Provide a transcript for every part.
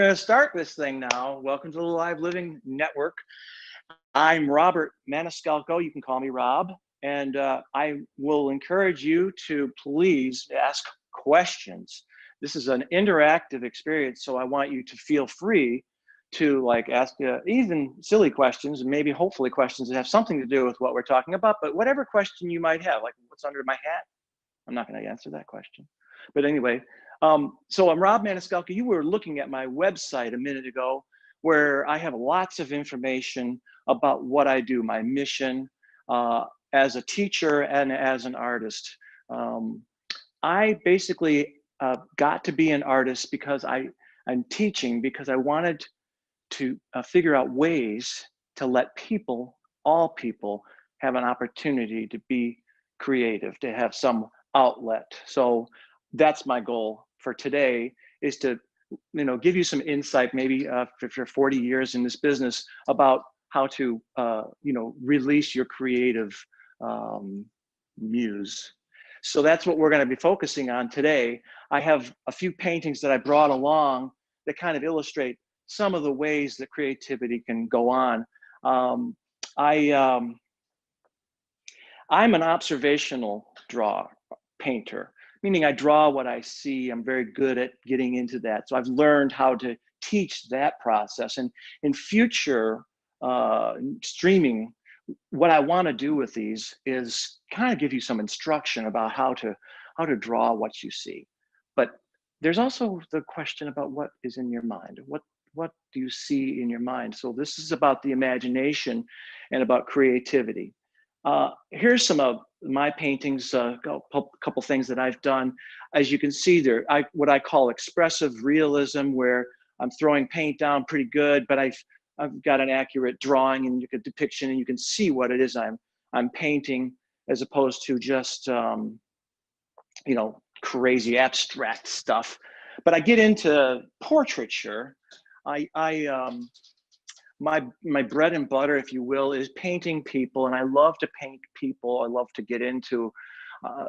going to start this thing now. Welcome to the Live Living Network. I'm Robert Maniscalco. You can call me Rob. And I will encourage you to please ask questions. This is an interactive experience, so I want you to feel free to ask even silly questions, and maybe hopefully questions that have something to do with what we're talking about. But whatever question you might have, like what's under my hat, I'm not going to answer that question. But anyway, so I'm Rob Maniscalco. You were looking at my website a minute ago, where I have lots of information about what I do, my mission as a teacher and as an artist. I basically got to be an artist because I'm teaching because I wanted to figure out ways to let people, all people, have an opportunity to be creative, to have some outlet. So that's my goal for today, is to give you some insight, maybe if you're 40 years in this business, about how to release your creative muse. So that's what we're going to be focusing on today. I have a few paintings that I brought along that kind of illustrate some of the ways that creativity can go on. I'm an observational painter, meaning I draw what I see. I'm very good at getting into that. So I've learned how to teach that process. And in future streaming, what I want to do with these is kind of give you some instruction about how to draw what you see. But there's also the question about what is in your mind. What do you see in your mind? So this is about the imagination and about creativity. Here's some of my paintings, a couple things that I've done. As you can see there, what I call expressive realism, where I'm throwing paint down pretty good, but I've got an accurate drawing and a depiction, and you can see what it is I'm painting, as opposed to just crazy abstract stuff. But I get into portraiture. My bread and butter, if you will, is painting people, and I love to paint people. I love to get into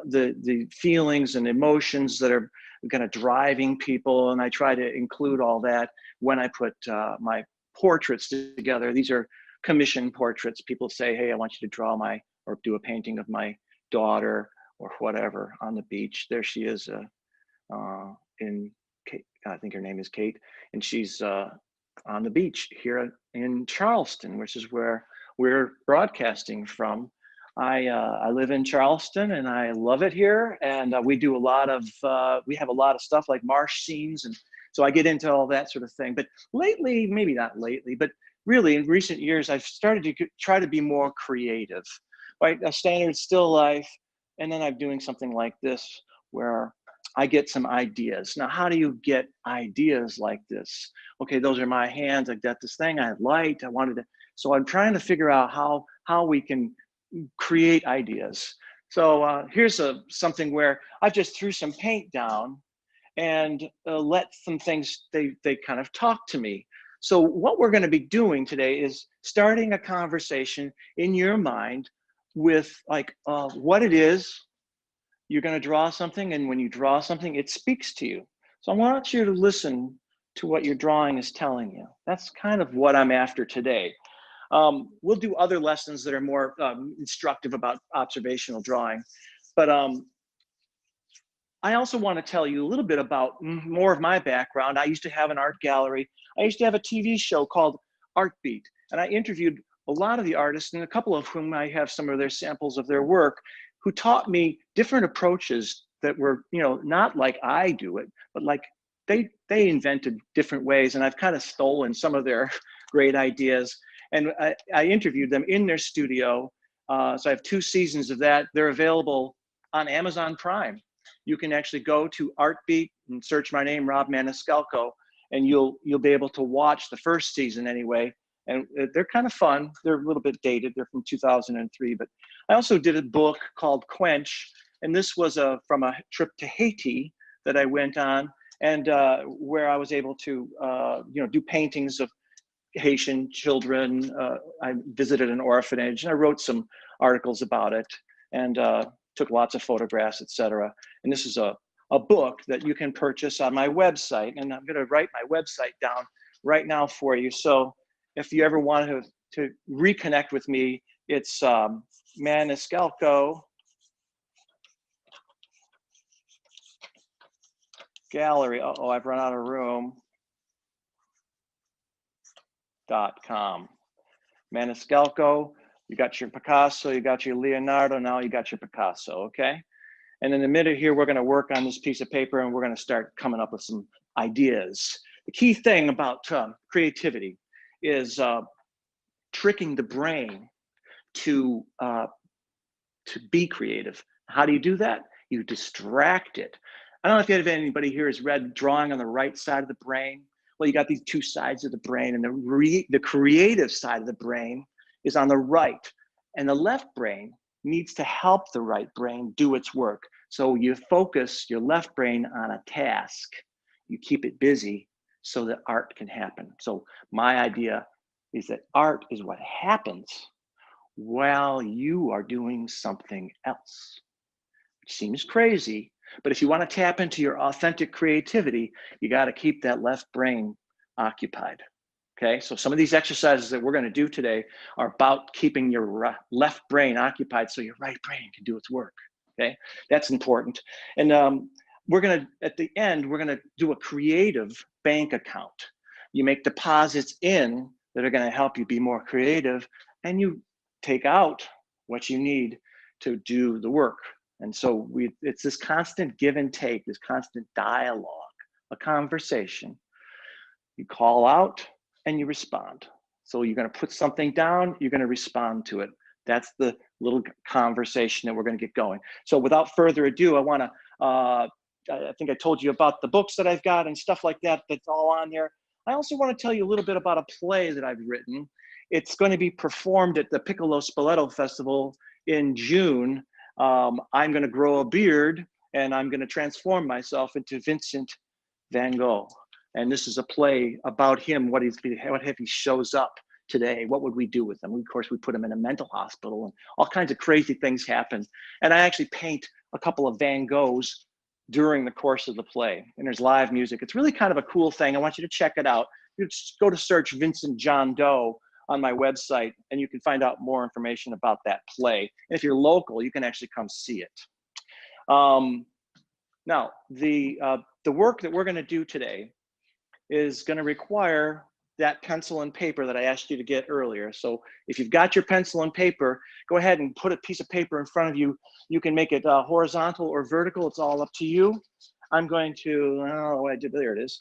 the feelings and emotions that are kind of driving people, and I try to include all that when I put my portraits together. These are commissioned portraits. People say, hey, I want you to draw or do a painting of my daughter or whatever on the beach. There she is in Kate, I think her name is Kate, and she's on the beach here in Charleston, which is where we're broadcasting from. I live in Charleston and I love it here. And we do we have a lot of stuff like marsh scenes. And so I get into all that sort of thing. But lately, maybe not lately, but really in recent years, I've started to try to be more creative, right? A standard still life. And then I'm doing something like this where I get some ideas. Now, how do you get ideas like this? Okay, those are my hands. I got this thing. I had light. So I'm trying to figure out how we can create ideas. So here's something where I just threw some paint down and let some things, they kind of talk to me. So what we're going to be doing today is starting a conversation in your mind with what it is. You're going to draw something, and when you draw something, it speaks to you. So I want you to listen to what your drawing is telling you. That's kind of what I'm after today. We'll do other lessons that are more instructive about observational drawing. But I also want to tell you a little bit about more of my background. I used to have an art gallery. I used to have a TV show called Art Beat, and I interviewed a lot of the artists, and a couple of whom I have some of their samples of their work, who taught me different approaches that were, not like I do it, but like they invented different ways. And I've kind of stolen some of their great ideas. And I interviewed them in their studio. So I have 2 seasons of that. They're available on Amazon Prime. You can actually go to Artbeat and search my name, Rob Maniscalco, and you'll be able to watch the first season anyway. And they're kind of fun. They're a little bit dated. They're from 2003. But I also did a book called Quench. And this was from a trip to Haiti that I went on, and where I was able to, do paintings of Haitian children. I visited an orphanage, and I wrote some articles about it, and took lots of photographs, etc. And this is a a book that you can purchase on my website. And I'm going to write my website down right now for you. So if you ever want to reconnect with me, it's Maniscalco Gallery. Oh, I've run out of room. .com. Maniscalco, you got your Picasso, you got your Leonardo, now you got your Picasso, okay? And in a minute here, we're gonna work on this piece of paper and we're gonna start coming up with some ideas. The key thing about creativity is tricking the brain to be creative. How do you do that? You distract it. I don't know if anybody here has read Drawing on the Right Side of the Brain. Well, you got these two sides of the brain, and the creative side of the brain is on the right, and the left brain needs to help the right brain do its work. So you focus your left brain on a task. You keep it busy so that art can happen. So my idea is that art is what happens while you are doing something else, which seems crazy. But if you want to tap into your authentic creativity, you got to keep that left brain occupied. Okay, so some of these exercises that we're going to do today are about keeping your left brain occupied so your right brain can do its work. Okay, that's important. And we're going to, at the end, we're going to do a creative bank account. You make deposits in that are going to help you be more creative, and you take out what you need to do the work. And so it's this constant give and take, this constant dialogue, a conversation. You call out and you respond. So you're going to put something down, you're going to respond to it. That's the little conversation that we're going to get going. So without further ado, I want to, I think I told you about the books that I've got and stuff like that, that's all on there. I also want to tell you a little bit about a play that I've written. It's going to be performed at the Piccolo Spoleto Festival in June. I'm going to grow a beard and I'm going to transform myself into Vincent van Gogh. And this is a play about him, what if he shows up today? What would we do with him? Of course, we put him in a mental hospital and all kinds of crazy things happen. And I actually paint a couple of Van Goghs during the course of the play. And there's live music. It's really kind of a cool thing. I want you to check it out. You just go to search Vincent John Doe on my website, and you can find out more information about that play. And if you're local, you can actually come see it. Now, the work that we're going to do today is going to require that pencil and paper that I asked you to get earlier. So if you've got your pencil and paper, go ahead and put a piece of paper in front of you. You can make it horizontal or vertical. It's all up to you. I'm going to, oh, I did, there it is.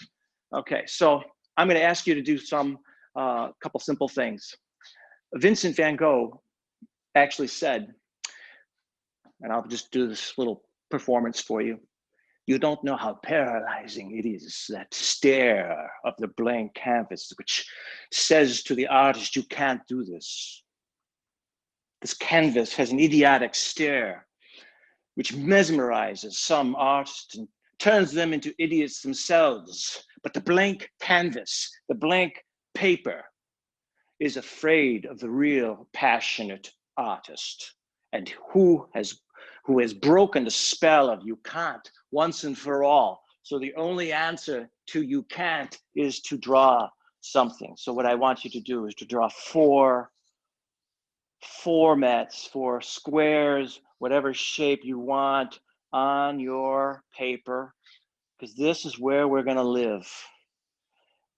Okay, so I'm going to ask you to do some couple simple things. Vincent van Gogh actually said, and I'll just do this little performance for you. You don't know how paralyzing it is, that stare of the blank canvas, which says to the artist, you can't do this. This canvas has an idiotic stare, which mesmerizes some artists and turns them into idiots themselves. But the blank canvas, the blank paper, is afraid of the real passionate artist, and who has broken the spell of you can't once and for all. So the only answer to you can't is to draw something. So what I want you to do is to draw four formats, 4 squares, whatever shape you want on your paper, because this is where we're going to live.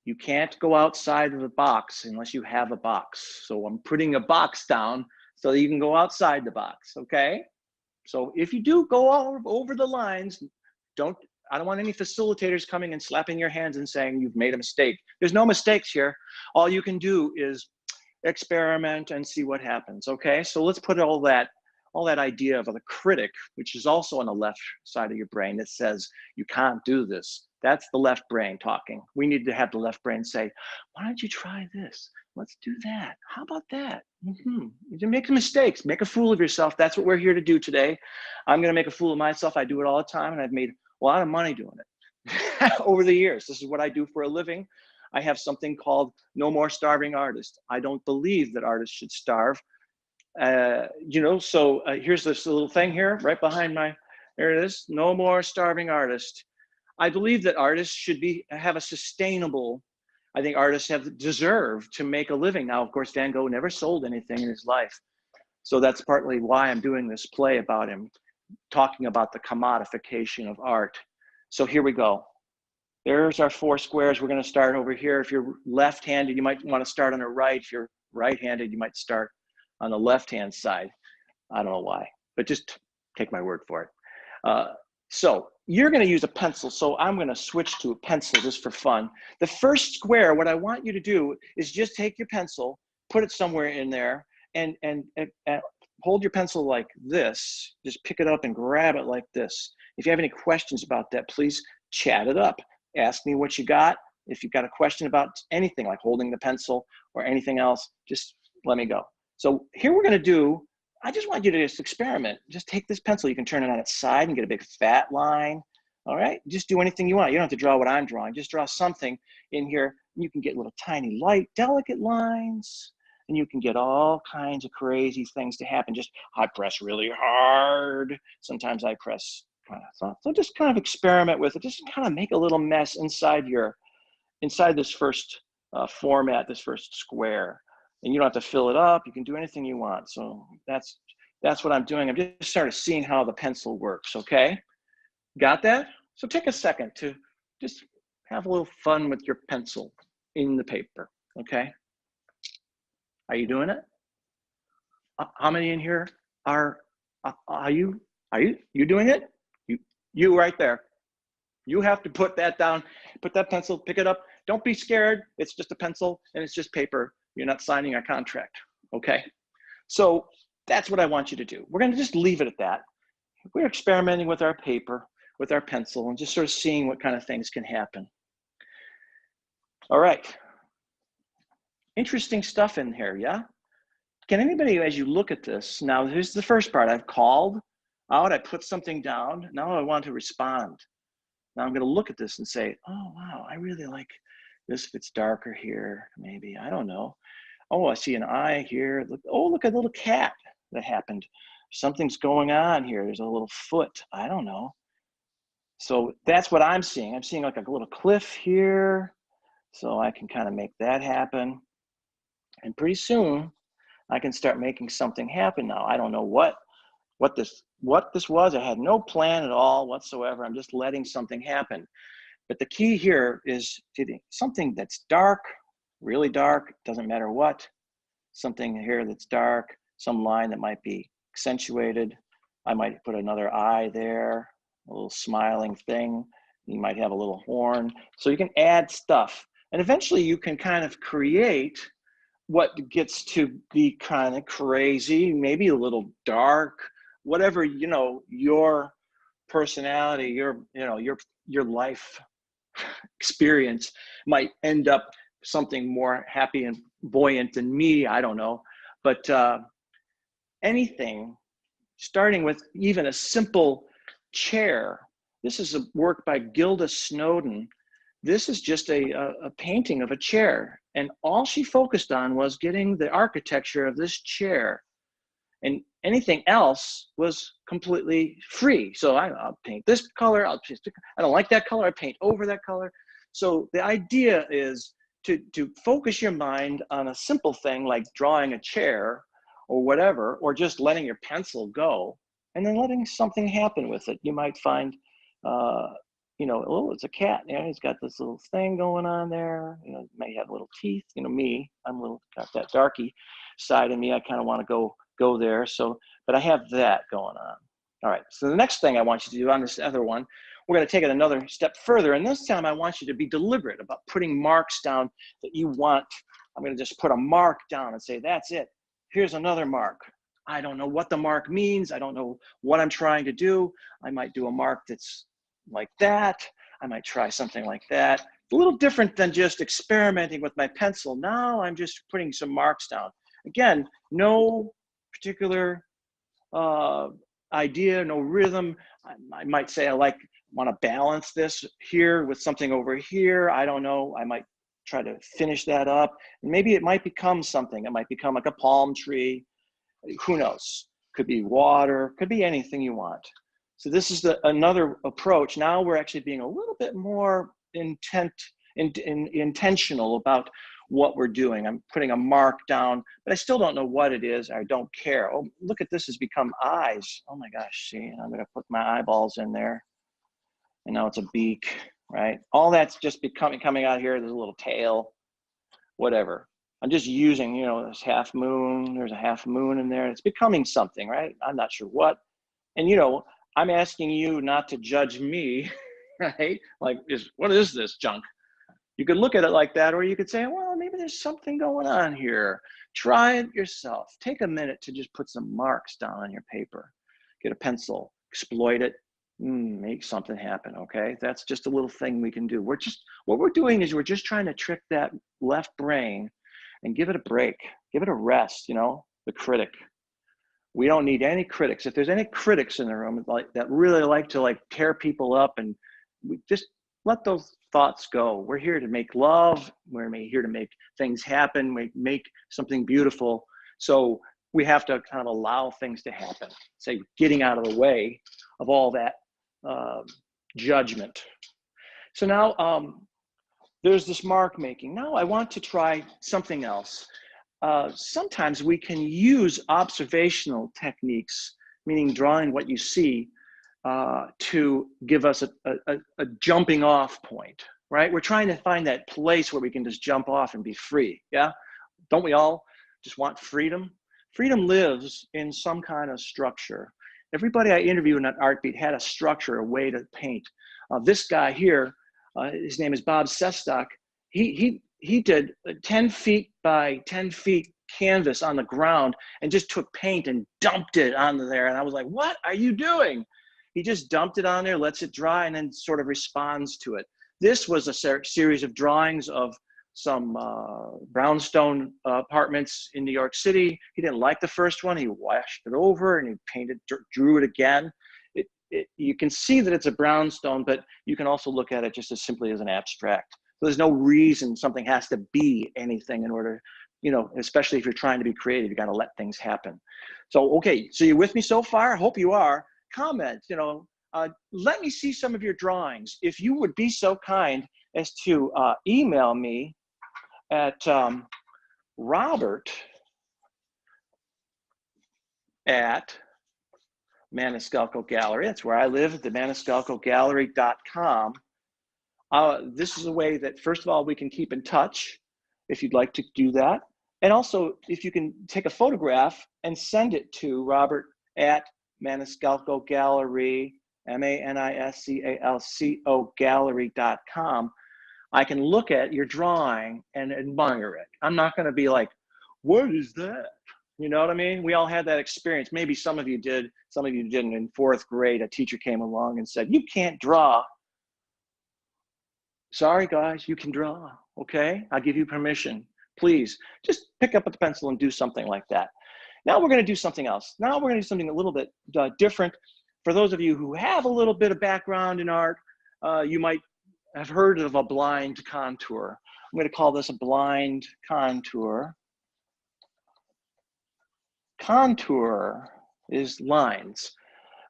You can't go outside of the box unless you have a box. So I'm putting a box down so that you can go outside the box, okay? So if you do go all over the lines, I don't want any facilitators coming and slapping your hands and saying you've made a mistake. There's no mistakes here. All you can do is experiment and see what happens, okay? So let's put all that idea of the critic, which is also on the left side of your brain, that says you can't do this. That's the left brain talking. We need to have the left brain say, why don't you try this? Let's do that. How about that? You make mistakes, make a fool of yourself. That's what we're here to do today. I'm gonna make a fool of myself. I do it all the time, and I've made a lot of money doing it over the years. This is what I do for a living. I have something called No More Starving Artists. I don't believe that artists should starve. So here's this little thing here right behind my, There it is. No more starving artist. I believe that artists should have a sustainable, I think artists deserve to make a living. Now, of course, Van Gogh never sold anything in his life. So that's partly why I'm doing this play about him, talking about the commodification of art. So here we go. There's our 4 squares. We're going to start over here. If you're left-handed, you might want to start on the right. If you're right-handed, you might start on the left-hand side. I don't know why, but just take my word for it. So you're going to use a pencil. So I'm going to switch to a pencil just for fun. The first square, what I want you to do is just take your pencil, put it somewhere in there, and hold your pencil like this. Just pick it up and grab it like this. If you have any questions about that, please chat it up. Ask me what you got. If you've got a question about anything like holding the pencil or anything else, just let me go. So here we're going to do, I just want you to just experiment. Just take this pencil. You can turn it on its side and get a big fat line. All right. Just do anything you want. You don't have to draw what I'm drawing. Just draw something in here. You can get little tiny light, delicate lines, and you can get all kinds of crazy things to happen. Just I press really hard. Sometimes I press kind of soft. So just kind of experiment with it. Just kind of make a little mess inside this first format, this first square. And you don't have to fill it up. You can do anything you want. So that's what I'm doing. I'm just sort of seeing how the pencil works, okay? Got that? So take a second to just have a little fun with your pencil in the paper, okay? Are you doing it? How many in here are you doing it? You right there. You have to put that down, put that pencil, pick it up. Don't be scared. It's just a pencil and it's just paper. You're not signing a contract, okay? So that's what I want you to do. We're gonna just leave it at that. We're experimenting with our paper, with our pencil, and just sort of seeing what kind of things can happen. All right. Interesting stuff in here, yeah? Can anybody, as you look at this, now here's the first part. I've called out, I put something down. Now I want to respond. Now I'm gonna look at this and say, oh, wow, I really like this if it's darker here, maybe, I don't know. Oh, I see an eye here. Oh, look at a little cat that happened. Something's going on here. There's a little foot, I don't know. So that's what I'm seeing. I'm seeing like a little cliff here. So I can kind of make that happen. And pretty soon I can start making something happen now. I don't know what this was. I had no plan at all whatsoever. I'm just letting something happen. But the key here is something that's dark, really dark, doesn't matter what. Something here that's dark, some line that might be accentuated. I might put another eye there, a little smiling thing. You might have a little horn. So you can add stuff. And eventually you can kind of create what gets to be kind of crazy, maybe a little dark, whatever, you know, your personality, your life experience might end up something more happy and buoyant than me, I don't know. But anything, starting with even a simple chair. This is a work by Gilda Snowden. This is just a painting of a chair. And all she focused on was getting the architecture of this chair. And anything else was completely free. So I'll paint this color, I don't like that color, I paint over that color. So the idea is to focus your mind on a simple thing like drawing a chair or whatever, or just letting your pencil go and then letting something happen with it. You might find, you know, oh, it's a cat. You know, he's got this little thing going on there. You know, may have little teeth. You know, me, I'm a little, got that darky side of me. I kind of want to go there. So, but I have that going on. All right. So the next thing I want you to do on this other one, we're going to take it another step further. And this time I want you to be deliberate about putting marks down that you want. I'm going to just put a mark down and say, that's it. Here's another mark. I don't know what the mark means. I don't know what I'm trying to do. I might do a mark that's like that. I might try something like that. A little different than just experimenting with my pencil. Now I'm just putting some marks down. Again, no particular idea, no rhythm. I might say I want to balance this here with something over here. I don't know. I might try to finish that up. And maybe it might become something. It might become like a palm tree. Who knows? Could be water, could be anything you want. So this is another approach. Now we're actually being a little bit more intentional about what we're doing. I'm putting a mark down, but I still don't know what it is. I don't care. Oh, look at this has become eyes. Oh my gosh, see, I'm gonna put my eyeballs in there. And now it's a beak, right? All that's just coming out here. There's a little tail, whatever. I'm just using, you know, this half moon, there's a half moon in there. It's becoming something, right? I'm not sure what. And, you know, I'm asking you not to judge me, right? Like, what is this junk? You could look at it like that, or you could say, well, maybe there's something going on here. Try it yourself. Take a minute to just put some marks down on your paper. Get a pencil, exploit it, make something happen, okay? That's just a little thing we can do. What we're doing is we're just trying to trick that left brain and give it a break, give it a rest, you know, the critic. We don't need any critics. If there's any critics in the room that really like to tear people up, and we just let those thoughts go. We're here to make love. We're here to make things happen, make something beautiful. So we have to kind of allow things to happen. Say, getting out of the way of all that judgment. So now there's this mark making. Now I want to try something else. Sometimes we can use observational techniques, meaning drawing what you see, to give us a jumping off point, right? We're trying to find that place where we can just jump off and be free, yeah? Don't we all just want freedom? Freedom lives in some kind of structure. Everybody I interviewed in that art beat had a structure, a way to paint. This guy here, his name is Bob Sestock. He did 10 feet by 10 feet canvas on the ground and just took paint and dumped it onto there. And I was like, what are you doing? He just dumped it on there, lets it dry, and then sort of responds to it. This was a series of drawings of some brownstone apartments in New York City. He didn't like the first one. He washed it over and he drew it again. You can see that it's a brownstone, but you can also look at it just as simply as an abstract. So there's no reason something has to be anything in order, you know, especially if you're trying to be creative, you got to let things happen. So, okay, so you're with me so far? I hope you are. Comment, you know, let me see some of your drawings. If you would be so kind as to email me at Robert at Maniscalco Gallery. That's where I live, at the maniscalcogallery.com. This is a way that, first of all, we can keep in touch if you'd like to do that. And also, if you can take a photograph and send it to Robert at Maniscalco Gallery, MANISCALCO gallery.com. I can look at your drawing and admire it. I'm not going to be like, what is that? You know what I mean? We all had that experience. Maybe some of you did, some of you didn't. In 4th grade, a teacher came along and said, you can't draw. Sorry, guys, you can draw, okay? I'll give you permission. Please, just pick up a pencil and do something like that. Now we're going to do something else. Now we're going to do something a little bit different. For those of you who have a little bit of background in art, you might have heard of a blind contour. I'm going to call this a blind contour. Contour is lines,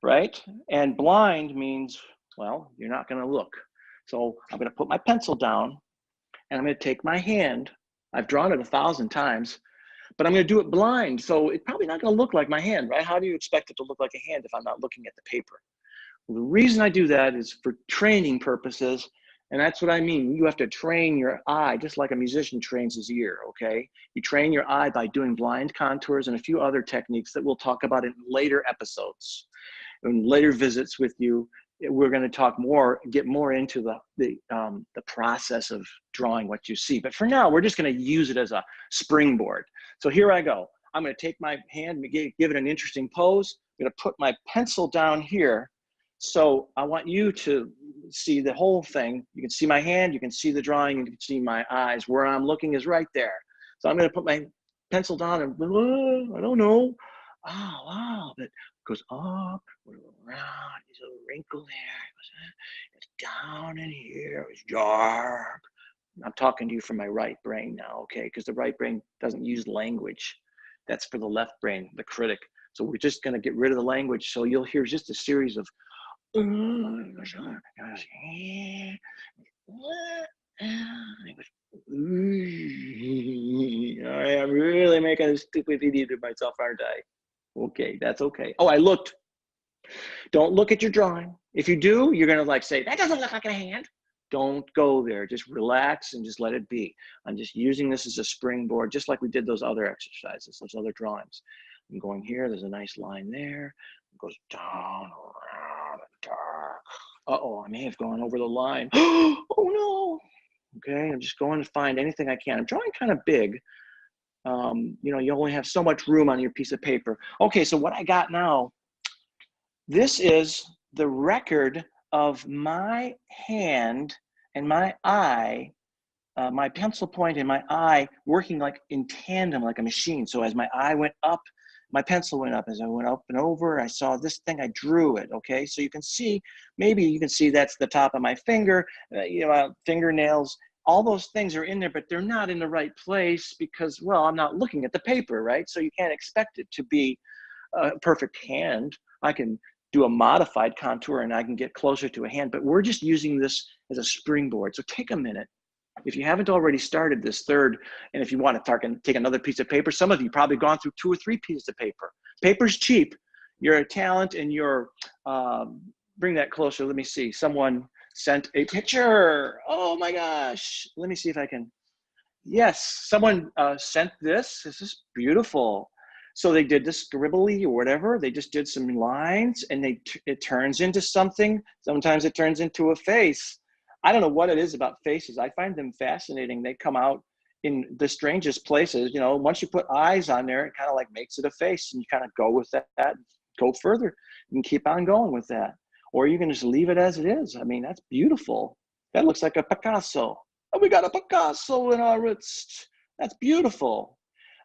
right? And blind means, well, you're not going to look. So I'm going to put my pencil down and I'm going to take my hand. I've drawn it 1,000 times, but I'm going to do it blind. So it's probably not going to look like my hand, right? How do you expect it to look like a hand if I'm not looking at the paper? Well, the reason I do that is for training purposes. And that's what I mean. You have to train your eye just like a musician trains his ear, okay? You train your eye by doing blind contours and a few other techniques that we'll talk about in later episodes. In later visits with you, we're going to talk more, get more into the process of drawing what you see. But for now, we're just going to use it as a springboard. So here I go. I'm going to take my hand and give it an interesting pose. I'm going to put my pencil down here. So I want you to see the whole thing. You can see my hand, you can see the drawing, you can see my eyes. Where I'm looking is right there. So I'm going to put my pencil down and, I don't know. Oh, wow, but it goes up, around, there's a wrinkle there, it's down in here, it's dark. I'm talking to you from my right brain now, okay? Because the right brain doesn't use language. That's for the left brain, the critic. So we're just gonna get rid of the language. So you'll hear just a series of And he goes, I'm really making a stupid idiot of myself, aren't I? Okay, that's okay. Oh, I looked. Don't look at your drawing. If you do, you're gonna like say, that doesn't look like a hand. Don't go there. Just relax and just let it be. I'm just using this as a springboard, just like we did those other exercises, those other drawings. I'm going here. There's a nice line there. It goes down, around, and dark. Uh-oh, I may have gone over the line. Oh no. Okay, I'm just going to find anything I can. I'm drawing kind of big. You know, you only have so much room on your piece of paper. Okay, so what I got now, this is the record of my hand and my eye, my pencil point and my eye working like in tandem, like a machine. So as my eye went up, my pencil went up. As I went up and over, I saw this thing, I drew it, okay? So you can see, maybe you can see that's the top of my finger, you know, fingernails, all those things are in there, but they're not in the right place because, well, I'm not looking at the paper, right? So you can't expect it to be a perfect hand. I can do a modified contour and I can get closer to a hand, but we're just using this as a springboard. So take a minute. If you haven't already started this third, and if you want to take another piece of paper, some of you probably gone through 2 or 3 pieces of paper. Paper's cheap. You're a talent and you're, bring that closer. Let me see. Someone sent a picture. Oh my gosh. Let me see if I can. Yes, someone sent this. This is beautiful. So they did this scribbly or whatever. They just did some lines and it turns into something. Sometimes it turns into a face. I don't know what it is about faces. I find them fascinating. They come out in the strangest places. You know, once you put eyes on there, it kind of like makes it a face and you kind of go with that, go further. You can keep on going with that. Or you can just leave it as it is. I mean, that's beautiful. That looks like a Picasso. Oh, we got a Picasso in our midst. That's beautiful.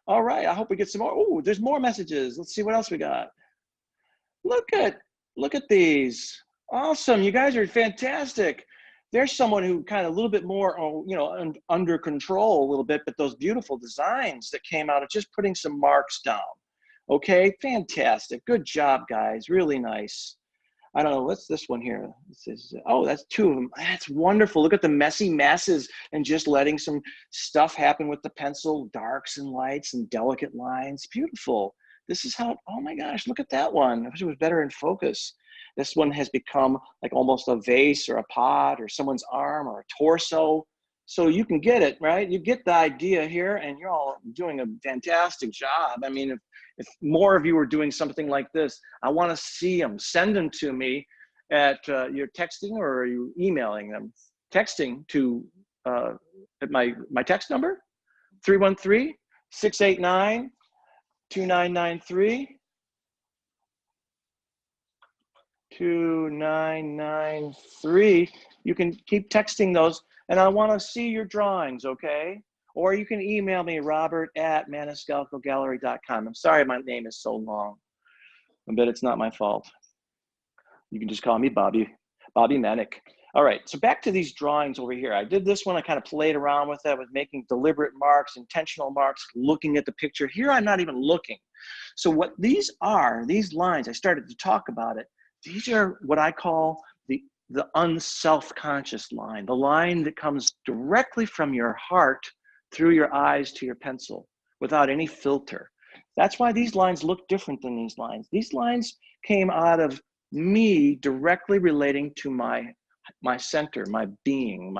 All right, I hope we get some more. Oh, there's more messages. Let's see what else we got. Look at these. Awesome, you guys are fantastic. There's someone who kind of a little bit more, you know, under control a little bit, but those beautiful designs that came out of just putting some marks down. Okay, fantastic. Good job, guys. Really nice. I don't know, what's this one here? This is, oh, that's 2 of them. That's wonderful. Look at the messy masses and just letting some stuff happen with the pencil, darks and lights and delicate lines. Beautiful. This is how, oh my gosh, look at that one. I wish it was better in focus. This one has become like almost a vase or a pot or someone's arm or a torso. So you can get it, right? You get the idea here and you're all doing a fantastic job. I mean, if more of you are doing something like this, I want to see them. Send them to me at you're texting or are you emailing them? Texting to at my text number, 313-689-2993. 2993. You can keep texting those and I want to see your drawings, okay? Or you can email me, robert@maniscalcogallery.com. I'm sorry my name is so long, but it's not my fault. You can just call me Bobby Manic. All right, so back to these drawings over here. I did this one, I kind of played around with it, with making deliberate marks, intentional marks, looking at the picture. Here I'm not even looking. So what these are, these lines, I started to talk about it. These are what I call the unself-conscious line, the line that comes directly from your heart through your eyes to your pencil without any filter. That's why these lines look different than these lines. These lines came out of me directly relating to my center, my being,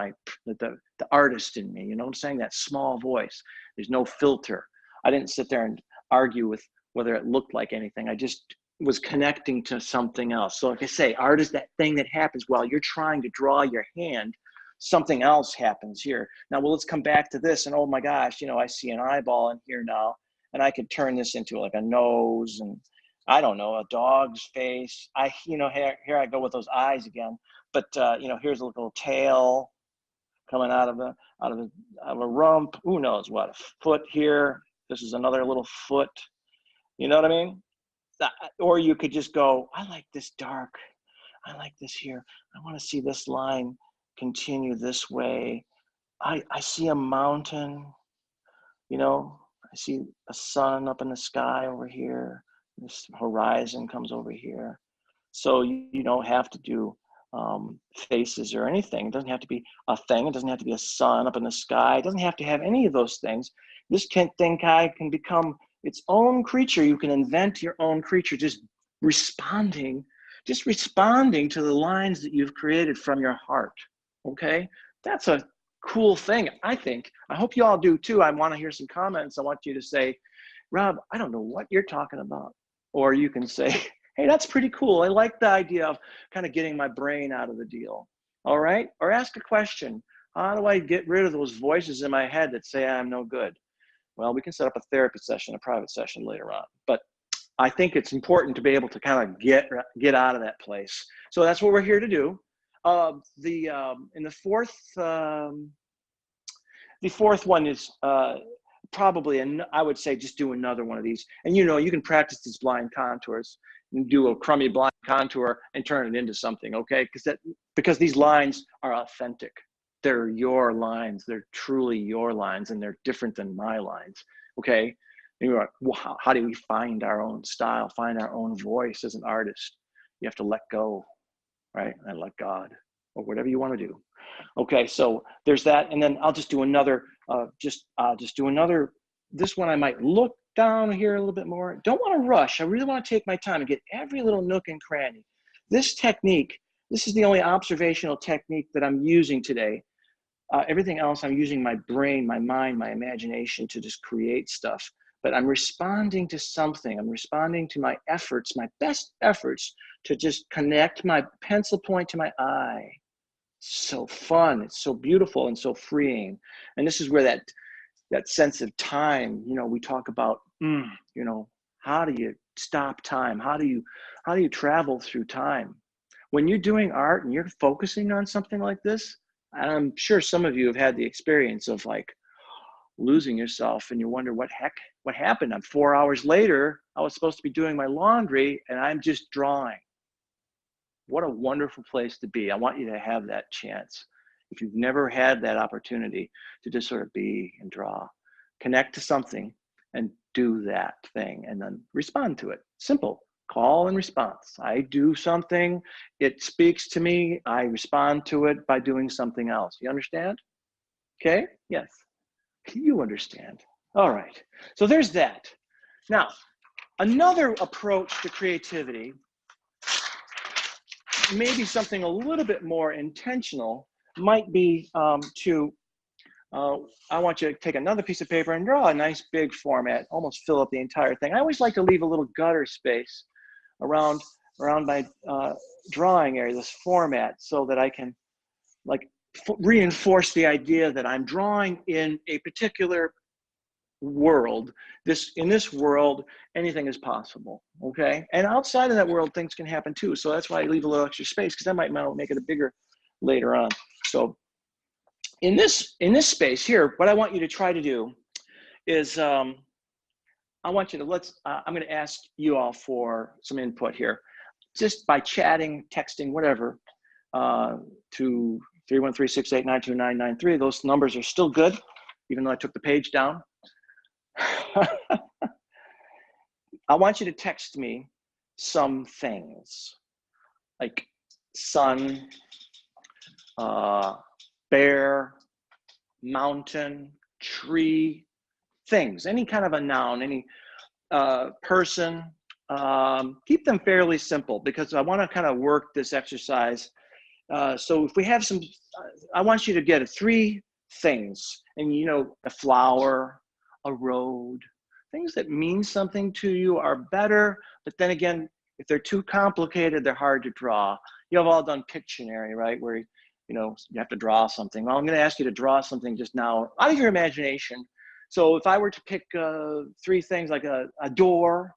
the artist in me, you know what I'm saying? That small voice. There's no filter. I didn't sit there and argue with whether it looked like anything. I just was connecting to something else. So like I say, art is that thing that happens while you're trying to draw your hand, something else happens here. Now, well, let's come back to this and oh my gosh, you know, I see an eyeball in here now and I could turn this into like a nose and I don't know, a dog's face. You know, here I go with those eyes again. But you know, here's a little tail coming out of a rump. Who knows what? A foot here. This is another little foot. You know what I mean? Or you could just go, I like this dark. I like this here. I want to see this line continue this way. I see a mountain. You know, I see a sun up in the sky over here. This horizon comes over here. So you don't have to do faces or anything. It doesn't have to be a thing. It doesn't have to be a sun up in the sky. It doesn't have to have any of those things. This thing can become its own creature. You can invent your own creature, just responding to the lines that you've created from your heart. Okay, that's a cool thing, I think. I hope you all do too. I want to hear some comments. I want you to say, Rob, I don't know what you're talking about. Or you can say, hey, that's pretty cool. I like the idea of kind of getting my brain out of the deal. All right, or ask a question. How do I get rid of those voices in my head that say I'm no good? Well, we can set up a therapy session, a private session later on. But I think it's important to be able to kind of get out of that place. So that's what we're here to do. In the fourth one is probably, and I would say just do another one of these. And you can practice these blind contours and do a crummy blind contour and turn it into something, okay? Because these lines are authentic. They're your lines. They're truly your lines, and they're different than my lines, okay? And you're like, well, how do we find our own style, find our own voice as an artist? You have to let go, right? And let God, or whatever you want to do. Okay, so there's that, and then I'll just do another. This one I might look down here a little bit more. Don't want to rush. I really want to take my time and get every little nook and cranny. This technique, this is the only observational technique that I'm using today. Everything else, I'm using my brain, my mind, my imagination to just create stuff. But I'm responding to something. I'm responding to my efforts, my best efforts to just connect my pencil point to my eye. So fun, it's so beautiful and so freeing. And this is where that sense of time, we talk about, how do you stop time? How do you travel through time? When you're doing art and you're focusing on something like this, I'm sure some of you have had the experience of like losing yourself and you wonder what happened. I'm 4 hours later, I was supposed to be doing my laundry and I'm just drawing. What a wonderful place to be. I want you to have that chance. If you've never had that opportunity to just sort of be and draw, connect to something and do that thing and then respond to it. Simple. Call and response. I do something, it speaks to me, I respond to it by doing something else. You understand? Okay? Yes. You understand. All right. So there's that. Now, another approach to creativity, maybe something a little bit more intentional, might be I want you to take another piece of paper and draw a nice big format, almost fill up the entire thing. I always like to leave a little gutter space around my drawing area, this format, so that I can reinforce the idea that I'm drawing in a particular world. In this world, anything is possible, okay? And outside of that world, things can happen too. So that's why I leave a little extra space, because I might make it a bigger later on. So in this space here, what I want you to try to do is I want you to I'm going to ask you all for some input here, just by chatting, texting, whatever, to 313-689-2993. Those numbers are still good, even though I took the page down. I want you to text me some things like sun, bear, mountain, tree, things, any kind of a noun, any person. Keep them fairly simple, because I want to kind of work this exercise. So if we have some, I want you to get 3 things, and a flower, a road, things that mean something to you are better. But then again, if they're too complicated, they're hard to draw. You have all done Pictionary, right? Where you have to draw something. Well, I'm going to ask you to draw something just now out of your imagination. So if I were to pick 3 things, like a door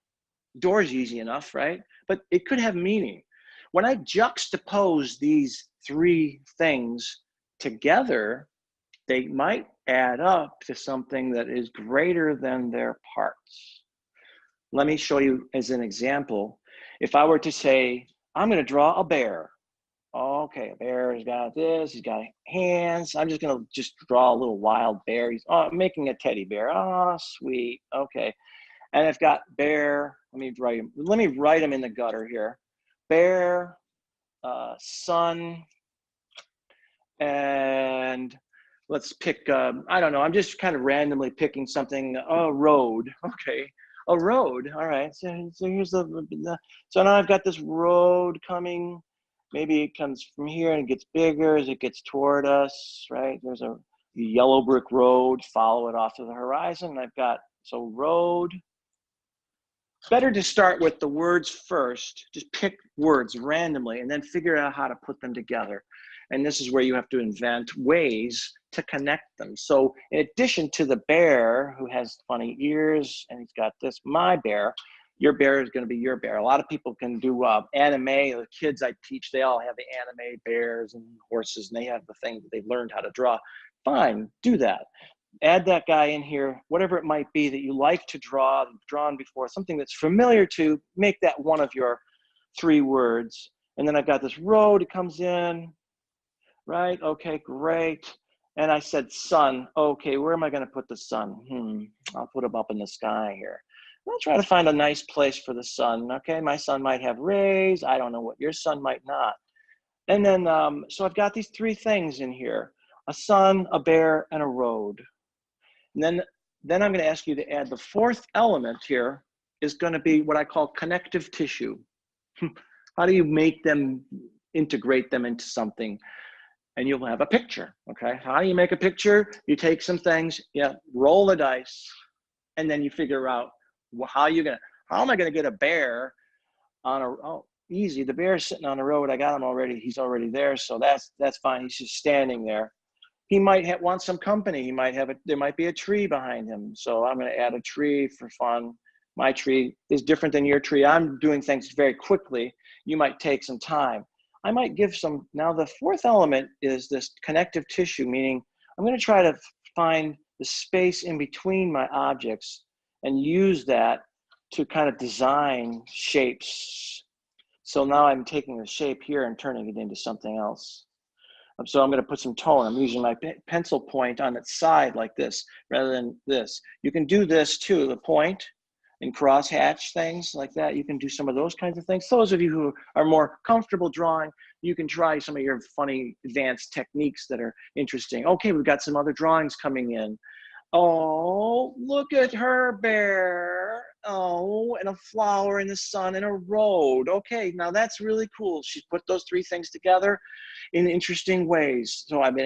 is easy enough, right? But it could have meaning. When I juxtapose these 3 things together, they might add up to something that is greater than their parts. Let me show you as an example. If I were to say, I'm going to draw a bear. Okay, a bear has got this, he's got hands. I'm just going to draw a little wild bear. He's making a teddy bear. Oh, sweet. Okay. And I've got bear. Let me write him in the gutter here. bear, sun, and let's pick, I don't know, I'm just kind of randomly picking something, a road, okay, a road, all right, so here's so now I've got this road coming, maybe it comes from here and it gets bigger as it gets toward us, right, there's a yellow brick road, follow it off to the horizon, and I've got, so road. Better to start with the words first, just pick words randomly and then figure out how to put them together. And this is where you have to invent ways to connect them. So in addition to the bear who has funny ears and he's got this, my bear, your bear is going to be your bear. A lot of people can do anime. The kids I teach, they all have the anime bears and horses, and they have the thing that they've learned how to draw. Fine, do that. Add that guy in here, whatever it might be that you like to draw, drawn before, something that's familiar to, make that one of your 3 words. And then I've got this road, it comes in, right? Okay, great. And I said sun. Okay, where am I going to put the sun? I'll put him up in the sky here. I'll try to find a nice place for the sun. Okay, my sun might have rays. I don't know what your sun might not. And then, so I've got these 3 things in here, a sun, a bear, and a road. And then I'm going to ask you to add the 4th element here is going to be what I call connective tissue. How do you make them, integrate them into something? And you'll have a picture, okay? How do you make a picture? You take some things, roll the dice, and then you figure out how am I going to get a bear on easy. The bear's sitting on the road. I got him already. He's already there, so that's fine. He's just standing there. He might want some company. He might have there might be a tree behind him. So I'm going to add a tree for fun. My tree is different than your tree. I'm doing things very quickly. You might take some time. I might give some, now the 4th element is this connective tissue, meaning I'm going to try to find the space in between my objects and use that to kind of design shapes. So now I'm taking the shape here and turning it into something else. So I'm going to put some tone. I'm using my pencil point on its side like this, rather than this. You can do this too, the point and cross-hatch things like that. You can do some of those kinds of things. Those of you who are more comfortable drawing, you can try some of your funny advanced techniques that are interesting. Okay, we've got some other drawings coming in. Oh, look at her bear. Oh, and a flower in the sun and a road. Okay, now that's really cool. She put those 3 things together in interesting ways. So I'm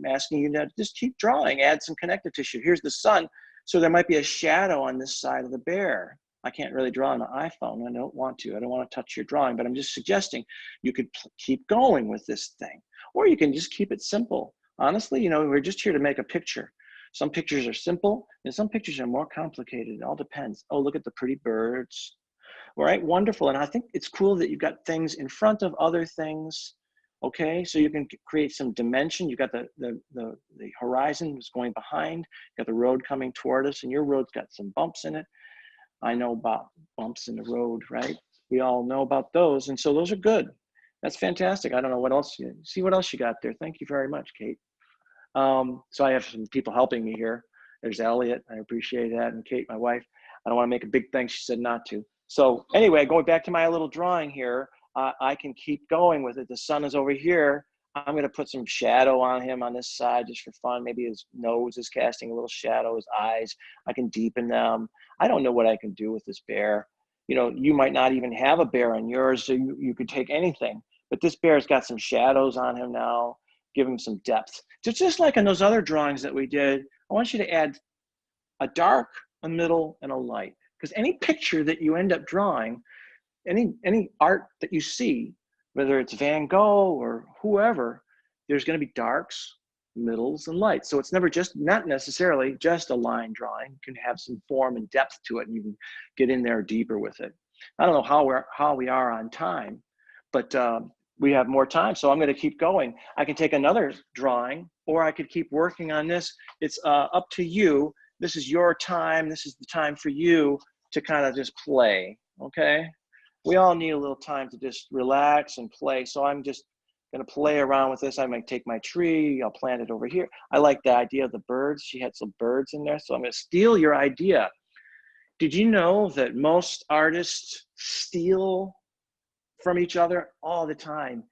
asking you to just keep drawing, add some connective tissue. Here's the sun. So there might be a shadow on this side of the bear. I can't really draw on the iPhone. I don't want to. I don't want to touch your drawing, but I'm just suggesting you could keep going with this thing. Or you can just keep it simple. Honestly, we're just here to make a picture. Some pictures are simple and some pictures are more complicated. It all depends. Oh, look at the pretty birds. All right, wonderful. And I think it's cool that you've got things in front of other things. Okay, so you can create some dimension. You've got the horizon is going behind, you've got the road coming toward us, and your road's got some bumps in it. I know about bumps in the road, right? We all know about those, and so those are good. That's fantastic. I don't know what else, see what else you got there. Thank you very much, Kate. So I have some people helping me here. There's Elliot, I appreciate that, and Kate, my wife. I don't want to make a big thing, she said not to. So anyway, going back to my little drawing here, I can keep going with it. The sun is over here. I'm going to put some shadow on him on this side just for fun. Maybe his nose is casting a little shadow, his eyes, I can deepen them. I don't know what I can do with this bear. You might not even have a bear on yours, so you could take anything. But this bear's got some shadows on him now, give him some depth. Just like in those other drawings that we did, I want you to add a dark, a middle, and a light. Because any picture that you end up drawing, any art that you see, whether it's Van Gogh or whoever, there's going to be darks, middles, and lights. So it's not necessarily just a line drawing. You can have some form and depth to it, and you can get in there deeper with it. I don't know how we are on time, but we have more time, so I'm going to keep going. I can take another drawing, or I could keep working on this. It's up to you. This is your time. This is the time for you to kind of just play, okay? We all need a little time to just relax and play. So I'm just going to play around with this. I might take my tree, I'll plant it over here. I like the idea of the birds. She had some birds in there, so I'm going to steal your idea. Did you know that most artists steal from each other all the time.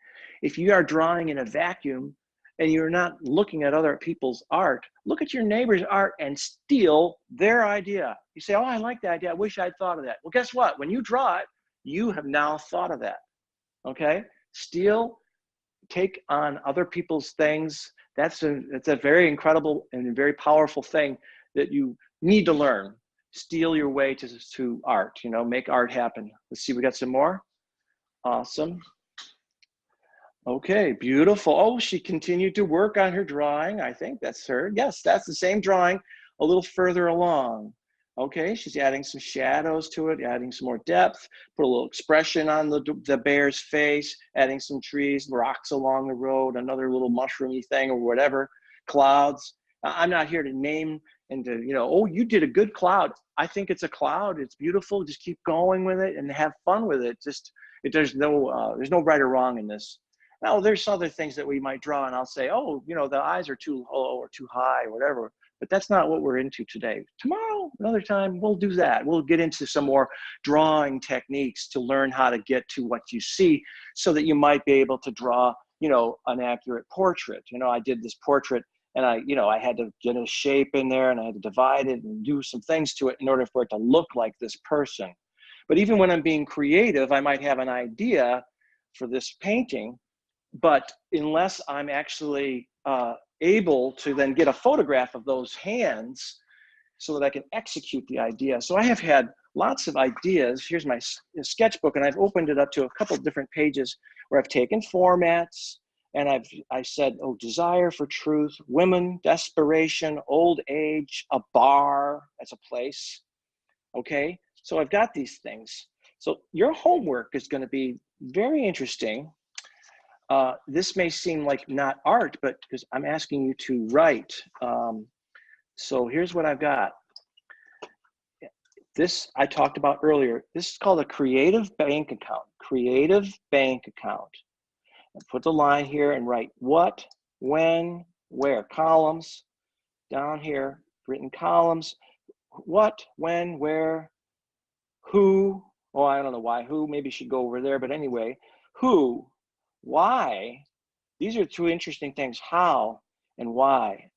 If you are drawing in a vacuum and you're not looking at other people's art, look at your neighbor's art and steal their idea. You say, oh, I like that idea. I wish I'd thought of that. Well, guess what? When you draw it, you have now thought of that, okay? Steal, take on other people's things. It's a very incredible and a very powerful thing that you need to learn. Steal your way to art, you know, make art happen. Let's see, we got some more. Awesome. Okay, beautiful. Oh, she continued to work on her drawing. I think that's her. Yes, that's the same drawing a little further along. Okay, she's adding some shadows to it, adding some more depth, put a little expression on the bear's face, adding some trees, rocks along the road, another little mushroomy thing or whatever, clouds. I'm not here to name and to, you know, oh, you did a good cloud. I think it's a cloud. It's beautiful. Just keep going with it and have fun with it. There's no right or wrong in this. Now, there's other things that we might draw and I'll say, oh, you know, the eyes are too low or too high or whatever, but that's not what we're into today. Tomorrow, another time, we'll do that. We'll get into some more drawing techniques to learn how to get to what you see so that you might be able to draw, you know, an accurate portrait. You know, I did this portrait and I had to get a shape in there and I had to divide it and do some things to it in order for it to look like this person. But even when I'm being creative, I might have an idea for this painting, but unless I'm actually able to then get a photograph of those hands so that I can execute the idea. So I have had lots of ideas. Here's my sketchbook, and I've opened it up to a couple of different pages where I've taken formats, and I said, oh, desire for truth, women, desperation, old age, a bar, that's a place, okay? So I've got these things. So your homework is gonna be very interesting. This may seem like not art, but because I'm asking you to write. So here's what I've got. This I talked about earlier. This is called a creative bank account. Creative bank account. And put the line here and write what, when, where. Columns down here, written columns. What, when, where, who. Oh, I don't know why. Who maybe should go over there, but anyway, who. Why? These are two interesting things, how and why.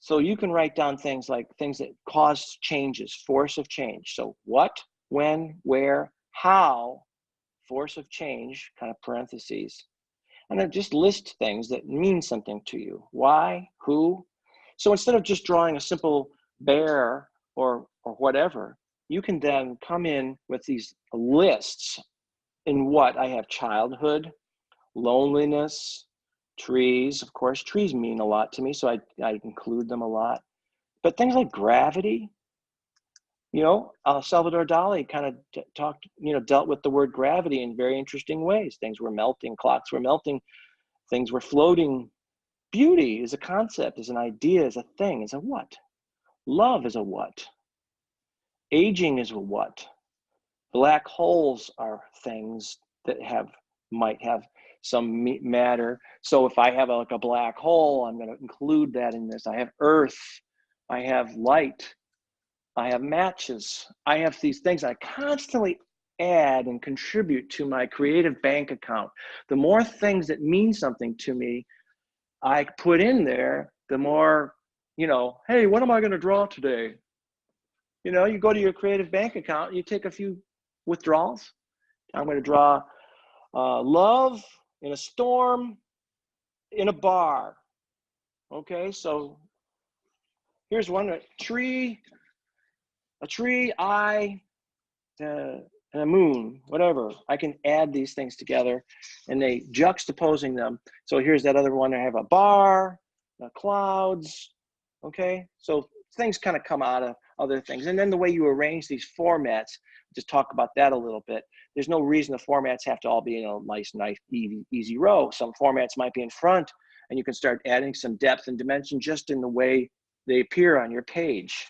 So you can write down things like things that cause changes, force of change. So what, when, where, how, force of change, kind of parentheses. And then just list things that mean something to you. Why, who. So instead of just drawing a simple bear or whatever, you can then come in with these lists in what I have: childhood, loneliness, trees. Of course, trees mean a lot to me, so I include them a lot. But things like gravity, you know, Salvador Dali kind of dealt with the word gravity in very interesting ways. Things were melting, clocks were melting, things were floating. Beauty is a concept, is an idea, is a thing, is a what. Love is a what. Aging is a what. Black holes are things that might have some matter. So if I have like a black hole, I'm going to include that in this. I have earth, I have light, I have matches. I have these things I constantly add and contribute to my creative bank account. The more things that mean something to me I put in there, the more, you know, hey, what am I going to draw today? You know, you go to your creative bank account, you take a few withdrawals. I'm going to draw love in a storm in a bar. Okay, so here's one: a tree, eye, and a moon, whatever. I can add these things together and they juxtaposing them. So here's that other one. I have a bar, clouds. Okay, so things kind of come out of other things. And then the way you arrange these formats, just talk about that a little bit. There's no reason the formats have to all be in a nice, easy row. Some formats might be in front, and you can start adding some depth and dimension just in the way they appear on your page.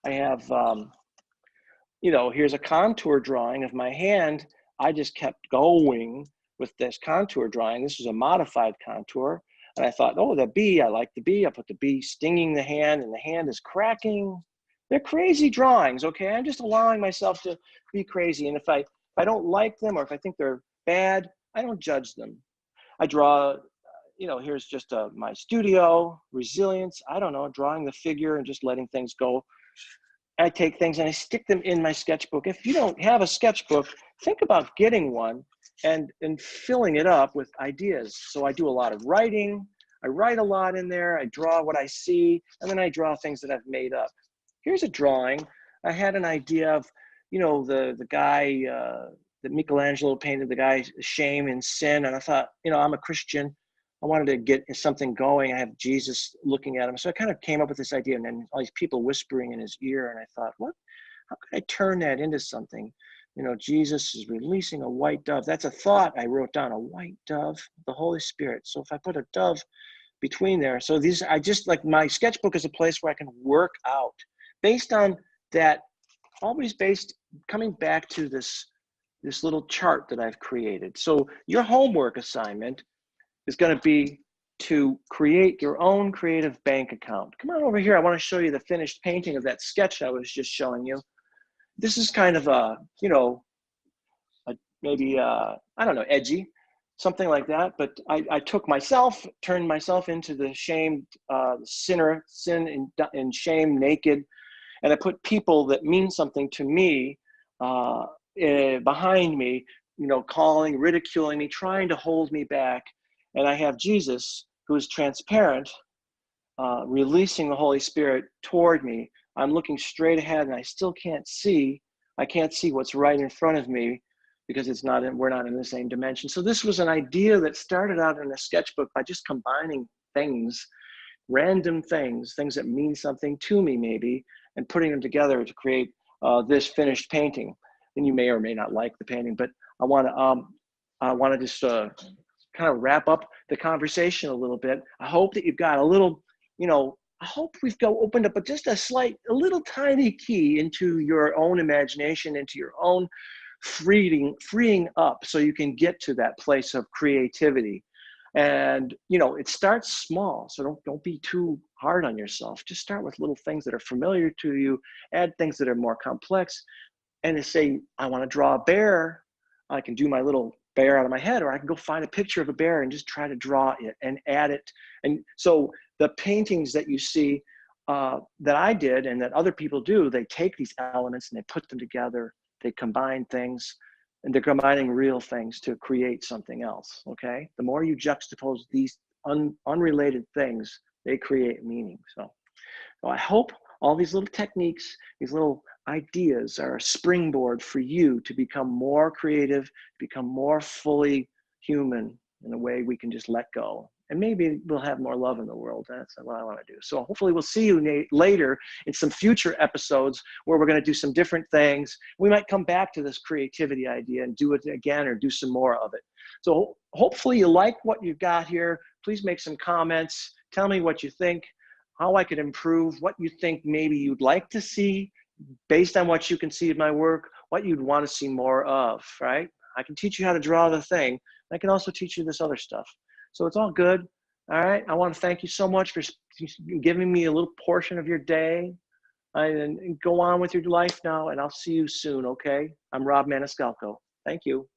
I have, you know, here's a contour drawing of my hand. I just kept going with this contour drawing. This is a modified contour. And I thought, oh, the bee, I like the bee. I put the bee stinging the hand, and the hand is cracking. They're crazy drawings, okay? I'm just allowing myself to be crazy. And if I I don't like them, or if I think they're bad, I don't judge them. I draw, here's just my studio, resilience, I don't know, drawing the figure and just letting things go. I take things and I stick them in my sketchbook. If you don't have a sketchbook, think about getting one and filling it up with ideas. So I do a lot of writing. I write a lot in there. I draw what I see, and then I draw things that I've made up. Here's a drawing. I had an idea of, the guy that Michelangelo painted, the guy Shame and Sin, and I thought, I'm a Christian. I wanted to get something going. I have Jesus looking at him. So I kind of came up with this idea, and then all these people whispering in his ear. And I thought, how could I turn that into something? Jesus is releasing a white dove. That's a thought I wrote down, a white dove, the Holy Spirit. So if I put a dove between there, so I just like my sketchbook is a place where I can work out based on that, always coming back to this little chart that I've created. So your homework assignment is going to be to create your own creative bank account. Come on over here. I want to show you the finished painting of that sketch I was just showing you. This is kind of maybe I don't know, edgy, something like that. But I took myself, turned myself into the shamed sinner, sin and shame, naked, and I put people that mean something to me behind me, calling, ridiculing me, trying to hold me back. And I have Jesus, who is transparent, releasing the Holy Spirit toward me. I'm looking straight ahead, and I still can't see. I can't see what's right in front of me because we're not in the same dimension. So this was an idea that started out in a sketchbook by just combining things, random things that mean something to me maybe, and putting them together to create this finished painting. And you may or may not like the painting, but I want to just kind of wrap up the conversation a little bit. I hope that you've got a little, I hope we've opened up just a little tiny key into your own imagination, into your own freeing up so you can get to that place of creativity. And, it starts small. So don't be too hard on yourself. Just start with little things that are familiar to you, add things that are more complex. And to say, I want to draw a bear, I can do my little bear out of my head, or I can go find a picture of a bear and just try to draw it and add it. And so the paintings that you see that I did and that other people do, they take these elements and they put them together, they combine things, and they're combining real things to create something else, okay? The more you juxtapose these unrelated things, they create meaning. So I hope all these little techniques, these little ideas are a springboard for you to become more creative, become more fully human in a way we can just let go. And maybe we'll have more love in the world. That's what I want to do. So hopefully we'll see you later in some future episodes where we're going to do some different things. We might come back to this creativity idea and do it again or do some more of it. So hopefully you like what you've got here. Please make some comments. Tell me what you think, how I could improve, what you think maybe you'd like to see based on what you can see of my work, what you'd want to see more of, right? I can teach you how to draw the thing. I can also teach you this other stuff. So it's all good. All right. I want to thank you so much for giving me a little portion of your day. And go on with your life now, and I'll see you soon, okay? I'm Rob Maniscalco. Thank you.